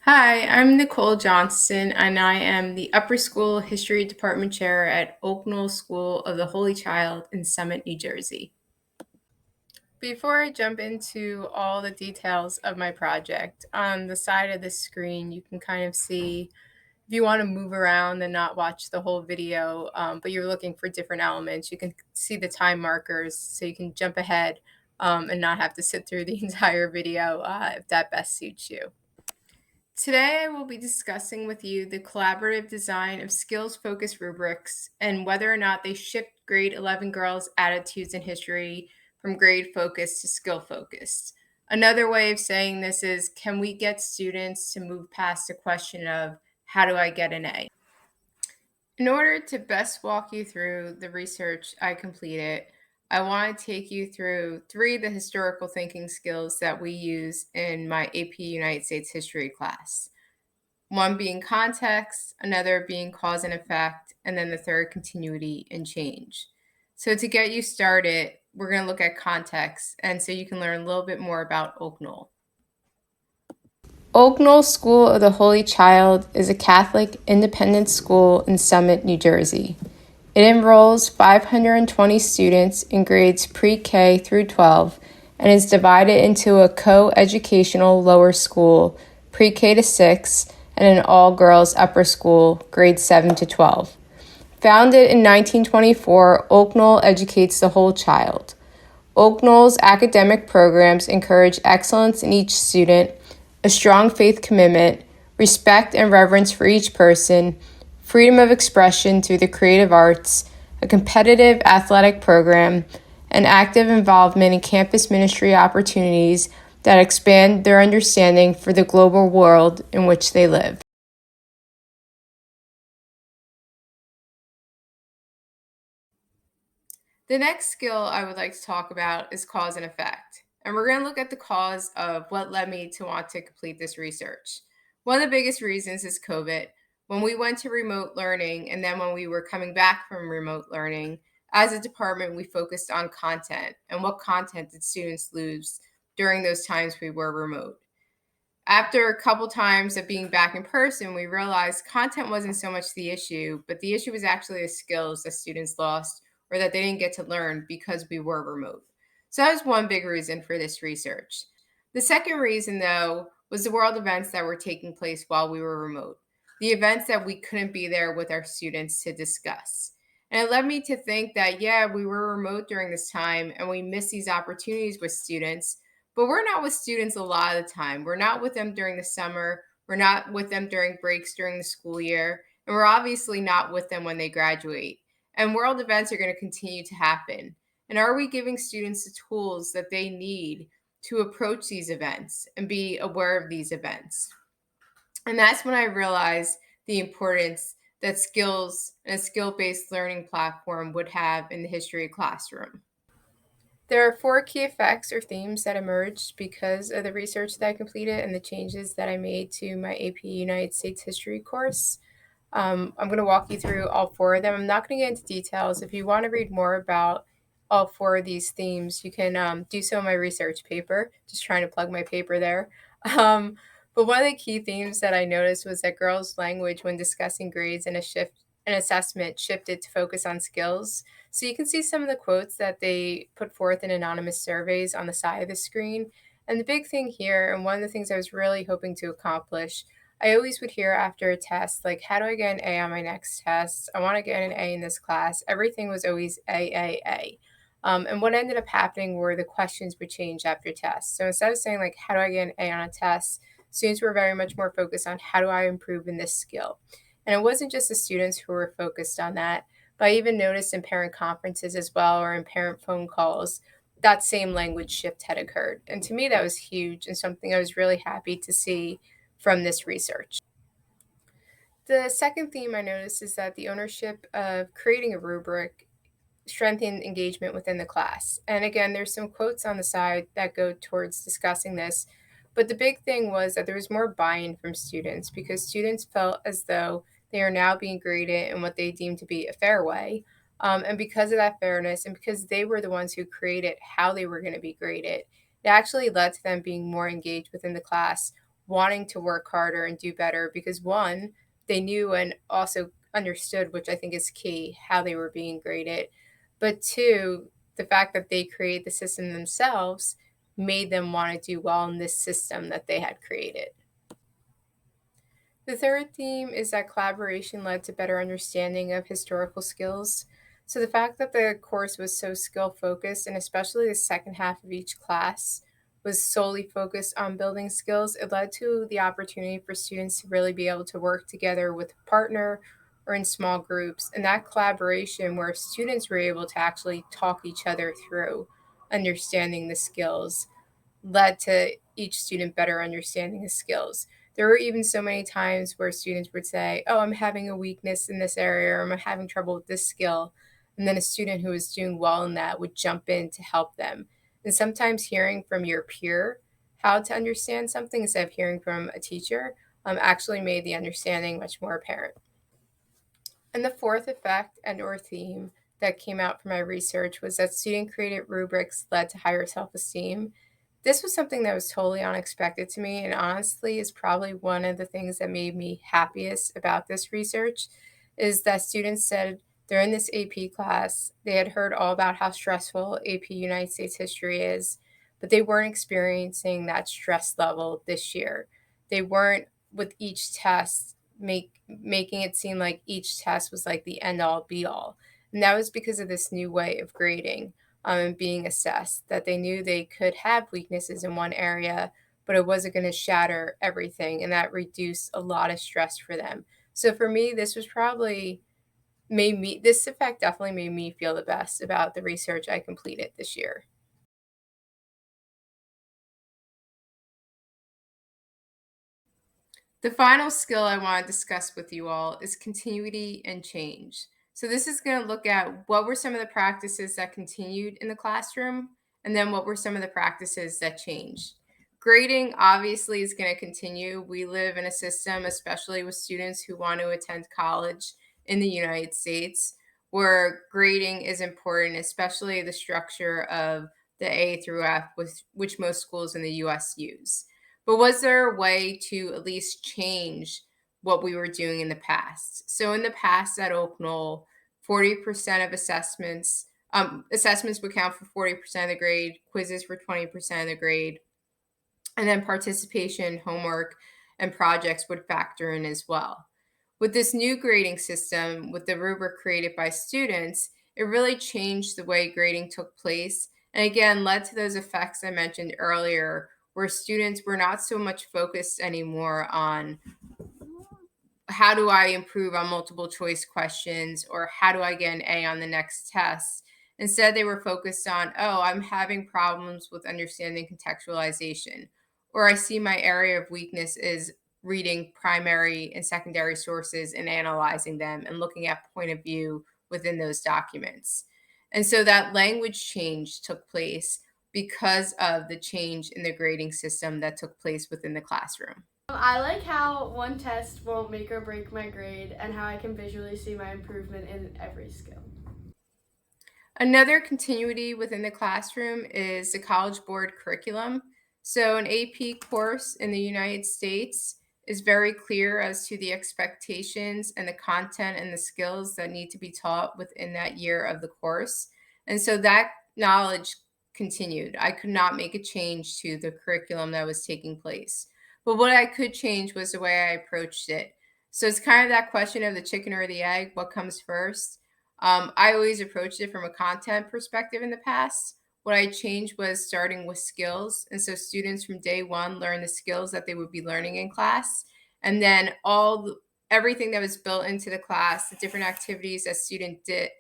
Hi, I'm Nicole Johnston, and I am the Upper School History Department Chair at Oaknell School of the Holy Child in Summit, New Jersey. Before I jump into all the details of my project, on the side of the screen, you can kind of see if you want to move around and not watch the whole video, but you're looking for different elements, you can see the time markers so you can jump ahead and not have to sit through the entire video if that best suits you. Today, I will be discussing with you the collaborative design of skills-focused rubrics and whether or not they shift grade 11 girls' attitudes in history from grade-focused to skill-focused. Another way of saying this is, can we get students to move past the question of, how do I get an A? In order to best walk you through the research I completed, I want to take you through three of the historical thinking skills that we use in my AP United States History class. One being context, another being cause and effect, and then the third, continuity and change. So to get you started, we're going to look at context, and so you can learn a little bit more about Oaknell. Oaknell School of the Holy Child is a Catholic independent school in Summit, New Jersey. It enrolls 520 students in grades pre-K through 12 and is divided into a co-educational lower school, pre-K to 6, and an all-girls upper school, grades 7 to 12. Founded in 1924, Oaknell educates the whole child. Oaknell's academic programs encourage excellence in each student, a strong faith commitment, respect and reverence for each person, freedom of expression through the creative arts, a competitive athletic program, and active involvement in campus ministry opportunities that expand their understanding for the global world in which they live. The next skill I would like to talk about is cause and effect. And we're going to look at the cause of what led me to want to complete this research. One of the biggest reasons is COVID. When we went to remote learning, and then when we were coming back from remote learning, as a department, we focused on content and what content did students lose during those times we were remote. After a couple times of being back in person, we realized content wasn't so much the issue, but the issue was actually the skills that students lost or that they didn't get to learn because we were remote. So that was one big reason for this research. The second reason, though, was the world events that were taking place while we were remote, the events that we couldn't be there with our students to discuss. And it led me to think that, yeah, we were remote during this time and we missed these opportunities with students, but we're not with students a lot of the time. We're not with them during the summer. We're not with them during breaks during the school year. And we're obviously not with them when they graduate. And world events are going to continue to happen. And are we giving students the tools that they need to approach these events and be aware of these events? And that's when I realized the importance that skills and a skill-based learning platform would have in the history classroom. There are four key effects or themes that emerged because of the research that I completed and the changes that I made to my AP United States History course. I'm going to walk you through all four of them. I'm not going to get into details. If you want to read more about all four of these themes, you can do so in my research paper. Just trying to plug my paper there. But one of the key themes that I noticed was that girls' language when discussing grades and an assessment shifted to focus on skills. So you can see some of the quotes that they put forth in anonymous surveys on the side of the screen. And the big thing here, and one of the things I was really hoping to accomplish, I always would hear after a test, like, how do I get an A on my next test? I want to get an A in this class. Everything was always A. And what ended up happening were the questions would change after tests. So instead of saying, like, how do I get an A on a test, students were very much more focused on how do I improve in this skill. And it wasn't just the students who were focused on that, but I even noticed in parent conferences as well, or in parent phone calls, that same language shift had occurred. And to me, that was huge and something I was really happy to see from this research. The second theme I noticed is that the ownership of creating a rubric strengthened engagement within the class. And again, there's some quotes on the side that go towards discussing this. But the big thing was that there was more buy-in from students because students felt as though they are now being graded in what they deem to be a fair way. And because of that fairness, and because they were the ones who created how they were going to be graded, it actually led to them being more engaged within the class, wanting to work harder and do better because one, they knew and also understood, which I think is key, how they were being graded. But two, the fact that they created the system themselves made them want to do well in this system that they had created. The third theme is that collaboration led to better understanding of historical skills. So, the fact that the course was so skill focused, and especially the second half of each class was solely focused on building skills, it led to the opportunity for students to really be able to work together with a partner or in small groups. And that collaboration, where students were able to actually talk each other through understanding the skills, led to each student better understanding his skills. There were even so many times where students would say, "Oh, I'm having a weakness in this area, or I'm having trouble with this skill." And then a student who was doing well in that would jump in to help them. And sometimes hearing from your peer how to understand something instead of hearing from a teacher actually made the understanding much more apparent. And the fourth effect and or theme that came out from my research was that student-created rubrics led to higher self-esteem. This was something that was totally unexpected to me, and honestly is probably one of the things that made me happiest about this research is that students said during this AP class, they had heard all about how stressful AP United States history is, but they weren't experiencing that stress level this year. They weren't with each test making it seem like each test was like the end all be all. And that was because of this new way of grading and being assessed, that they knew they could have weaknesses in one area, but it wasn't going to shatter everything. And that reduced a lot of stress for them. So for me, this was probably this effect definitely made me feel the best about the research I completed this year. The final skill I want to discuss with you all is continuity and change. So, this is going to look at what were some of the practices that continued in the classroom, and then what were some of the practices that changed. Grading obviously is going to continue. We live in a system, especially with students who want to attend college in the United States, where grading is important, especially the structure of the A through F, which most schools in the US use. But was there a way to at least change what we were doing in the past? So in the past at Oak Knoll, 40% of assessments would count for 40% of the grade, quizzes for 20% of the grade, and then participation, homework, and projects would factor in as well. With this new grading system, with the rubric created by students, it really changed the way grading took place and again led to those effects I mentioned earlier, where students were not so much focused anymore on how do I improve on multiple choice questions or how do I get an A on the next test. Instead, they were focused on, oh, I'm having problems with understanding contextualization, or I see my area of weakness is reading primary and secondary sources and analyzing them and looking at point of view within those documents. And so that language change took place because of the change in the grading system that took place within the classroom. I like how one test won't make or break my grade and how I can visually see my improvement in every skill. Another continuity within the classroom is the College Board curriculum. So, an AP course in the United States is very clear as to the expectations and the content and the skills that need to be taught within that year of the course. And so that knowledge continued. I could not make a change to the curriculum that was taking place. But what I could change was the way I approached it. So, it's kind of that question of the chicken or the egg, what comes first? I always approached it from a content perspective in the past. What I changed was starting with skills. And so students from day one learn the skills that they would be learning in class. And then everything that was built into the class, the different activities that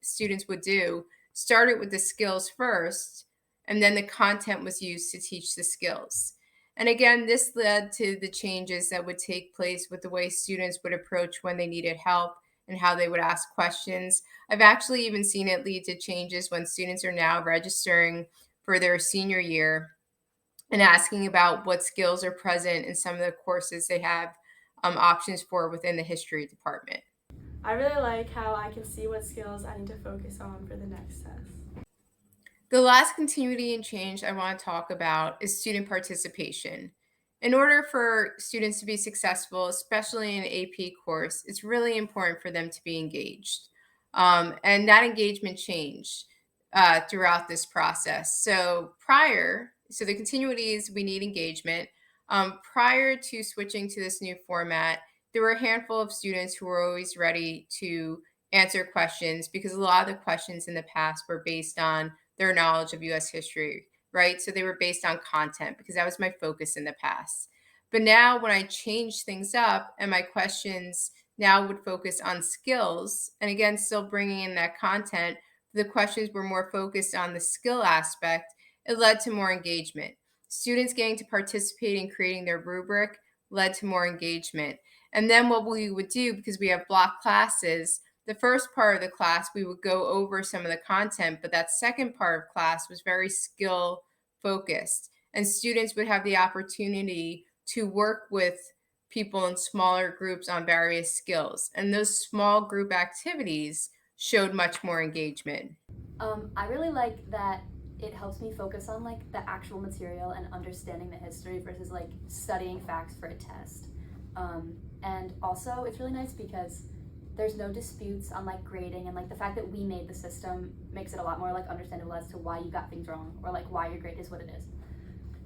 students would do, started with the skills first. And then the content was used to teach the skills. And again, this led to the changes that would take place with the way students would approach when they needed help and how they would ask questions. I've actually even seen it lead to changes when students are now registering for their senior year and asking about what skills are present in some of the courses they have options for within the history department. I really like how I can see what skills I need to focus on for the next test. The last continuity and change I want to talk about is student participation. In order for students to be successful, especially in an AP course, it's really important for them to be engaged. And that engagement changed throughout this process. So the continuity is we need engagement. Prior to switching to this new format, there were a handful of students who were always ready to answer questions because a lot of the questions in the past were based on their knowledge of US history, right? So they were based on content because that was my focus in the past. But now, when I change things up and my questions now would focus on skills, and again, still bringing in that content, the questions were more focused on the skill aspect, it led to more engagement. Students getting to participate in creating their rubric led to more engagement. And then what we would do, because we have block classes, the first part of the class, we would go over some of the content, but that second part of class was very skill focused. And students would have the opportunity to work with people in smaller groups on various skills. And those small group activities showed much more engagement. I really like that it helps me focus on like the actual material and understanding the history versus like studying facts for a test. And also, it's really nice because there's no disputes on like grading, and like the fact that we made the system makes it a lot more like understandable as to why you got things wrong or like why your grade is what it is.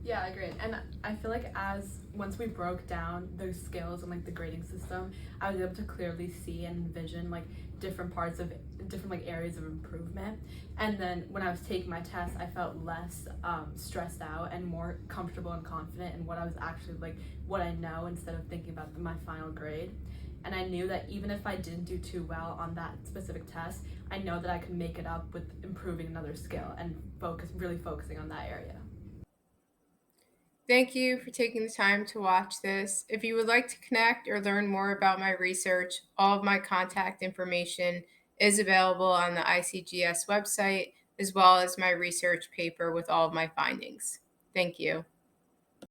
Yeah, I agree. And I feel like as once we broke down those skills and like the grading system, I was able to clearly see and envision like different parts of different like areas of improvement. And then when I was taking my test, I felt less stressed out and more comfortable and confident in what I was actually like, what I know, instead of thinking about my final grade. And I knew that even if I didn't do too well on that specific test, I know that I could make it up with improving another skill and really focusing on that area. Thank you for taking the time to watch this. If you would like to connect or learn more about my research, all of my contact information is available on the ICGS website, as well as my research paper with all of my findings. Thank you.